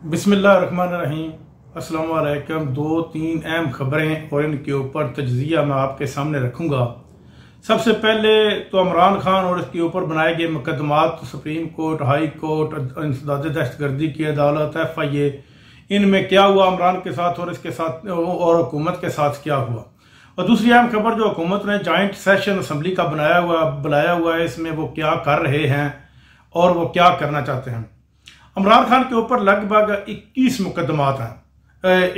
बिस्मिल्लाहिर्रहमानिर्रहीम। अस्सलाम वालेकुम। दो तीन अहम खबरें और इनके ऊपर तज्जिया मैं आपके सामने रखूंगा। सबसे पहले तो इमरान खान और इसके ऊपर बनाए गए मुकदमात, सुप्रीम कोर्ट, हाई कोर्ट, इंसदाद दहशतगर्दी की अदालत, FIA, इनमें क्या हुआ इमरान के साथ और इसके साथ और हुकूमत के साथ क्या हुआ। और दूसरी अहम खबर जो हुकूमत ने जॉइंट सेशन असम्बली का बुलाया हुआ है, इसमें वो क्या कर रहे हैं और वो क्या करना चाहते हैं। इमरान खान के ऊपर लगभग 21 मुकदमात हैं।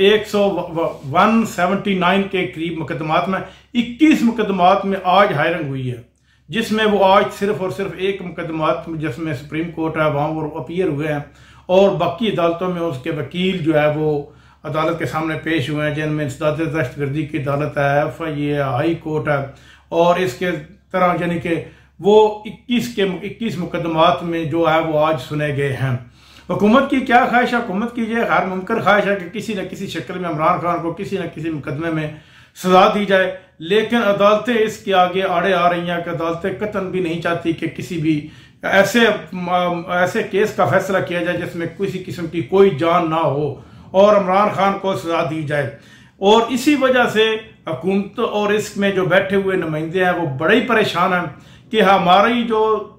179 के करीब मुकदमात में 21 मुकदमात में आज हायरिंग हुई है, जिसमें वो आज सिर्फ और सिर्फ एक मुकदमात जिसमें सुप्रीम कोर्ट है वहाँ वो अपीयर हुए हैं और बाकी अदालतों में उसके वकील जो है वो अदालत के सामने पेश हुए हैं, जिनमें इंसदाद दहशतगर्दी की अदालत है, FIA, हाई कोर्ट है और इसके तरह यानी कि वो 21 मुकदमात में जो है वो आज सुने गए हैं। हुकूमत की क्या ख्वाहिश है? हुकूमत की यह गैर मुमकिन ख्वाहिश है कि किसी न किसी शक्ल में इमरान खान को किसी न किसी मुकदमे में सजा दी जाए, लेकिन अदालतें इसके आगे आड़े आ रही हैं कि अदालतें कतन भी नहीं चाहती कि किसी भी ऐसे केस का फैसला किया जाए जिसमें किसी किस्म की कोई जान ना हो और इमरान खान को सजा दी जाए। और इसी वजह से हुकूमत और इसमें जो बैठे हुए नुमाइंदे हैं वो बड़े ही परेशान हैं कि हमारी जो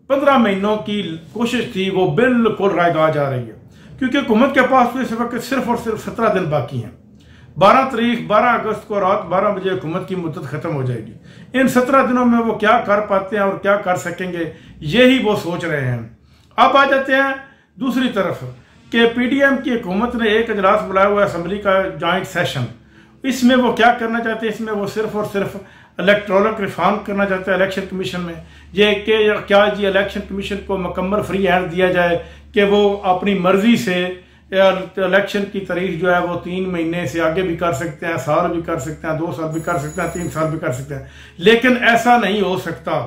15 महीनों की कोशिश थी वो बिल्कुल रायगा जा रही है, क्योंकि हुकूमत के पास तो इस वक्त सिर्फ और सिर्फ 17 दिन बाकी हैं। 12 अगस्त को रात 12 बजे हुकूमत की मुद्दत खत्म हो जाएगी। इन 17 दिनों में वो क्या कर पाते हैं और क्या कर सकेंगे, यही वो सोच रहे हैं। अब आ जाते हैं दूसरी तरफ कि PDM की हुकूमत ने एक इजलास बुलाया हुआ है असम्बली का जॉइंट सेशन। इसमें वो क्या करना चाहते हैं? इसमें वो सिर्फ और सिर्फ इलेक्टोरल रिफॉर्म करना चाहते हैं इलेक्शन कमीशन में। ये कि क्या जी इलेक्शन कमीशन को मुकम्मल फ्री हैंड दिया जाए कि वो अपनी मर्जी से इलेक्शन की तारीख जो है वो 3 महीने से आगे भी कर सकते हैं, साल भी कर सकते हैं, 2 साल भी कर सकते हैं, 3 साल भी कर सकते हैं। लेकिन ऐसा नहीं हो सकता।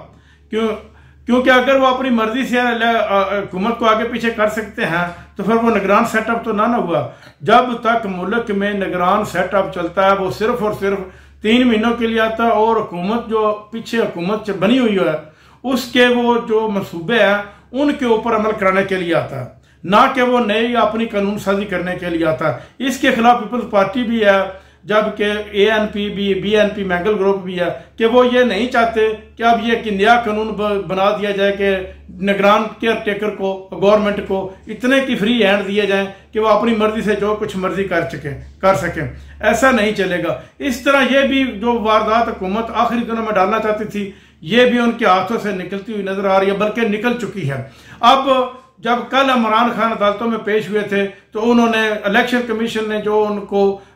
क्योंकि अगर वो अपनी मर्जी से हुकूमत को आगे पीछे कर सकते हैं तो फिर वो निगरान सेटअप तो ना हुआ। जब तक मुल्क में निगरान सेटअप चलता है वो सिर्फ और सिर्फ 3 महीनों के लिए आता है और हुकूमत जो पीछे हुकूमत बनी हुई है उसके वो जो मनसूबे हैं उनके ऊपर अमल कराने के लिए आता है, ना कि वो नई अपनी कानून साजी करने के लिए आता है। इसके खिलाफ पीपल्स पार्टी भी है, जबकि ANP भी, BNP मैंगल ग्रुप भी है कि वो ये नहीं चाहते कि अब ये कि नया कानून बना दिया जाए कि निगरान केयर टेकर को, गवर्नमेंट को इतने की फ्री हैंड दिए जाएं कि वो अपनी मर्जी से जो कुछ मर्जी कर सकें। ऐसा नहीं चलेगा। इस तरह ये भी जो वारदात हुकूमत आखिरी दिनों में डालना चाहती थी ये भी उनके हाथों से निकलती हुई नजर आ रही है, बल्कि निकल चुकी है। अब जब कल इमरान खान अदालतों में पेश हुए थे तो उन्होंने इलेक्शन कमीशन ने जो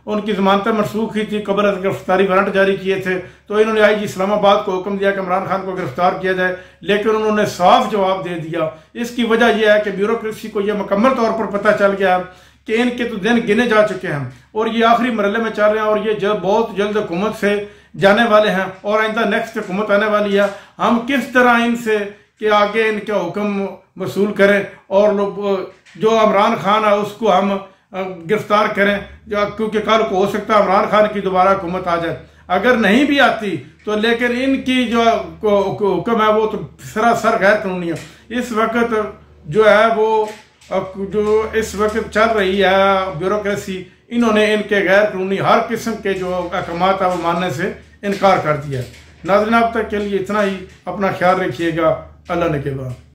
उनकी जमानतें मनसूख की थी, कबल गिरफ्तारी वारंट जारी किए थे, तो इन्होंने IG इस्लामाबाद को हुक्म दिया कि इमरान खान को गिरफ्तार किया जाए, लेकिन उन्होंने साफ जवाब दे दिया। इसकी वजह यह है कि ब्यूरोक्रेसी को यह मुकम्मल तौर पर पता चल गया कि इनके तो दिन गिने जा चुके हैं और ये आखिरी मरहले में चल रहे हैं और ये बहुत जल्द हुकूमत से जाने वाले हैं और आइंदा नेक्स्ट हुकूमत आने वाली है। हम किस तरह इनसे कि आगे इनके हुक्म वसूल करें और लोग जो इमरान खान है उसको हम गिरफ्तार करें, क्योंकि कल को हो सकता है इमरान खान की दोबारा हुकूमत आ जाए। अगर नहीं भी आती तो लेकिन इनकी जो हुक्म है वो तो सरासर गैर कानूनी है। इस वक्त जो है वो जो इस वक्त चल रही है ब्यूरोक्रेसी, इन्होंने इनके गैर कानूनी हर किस्म के जो अहकाम है वो मानने से इनकार कर दिया। नाज़रीन, अब तक के लिए इतना ही। अपना ख्याल रखिएगा। अल्लाह ने के बाद।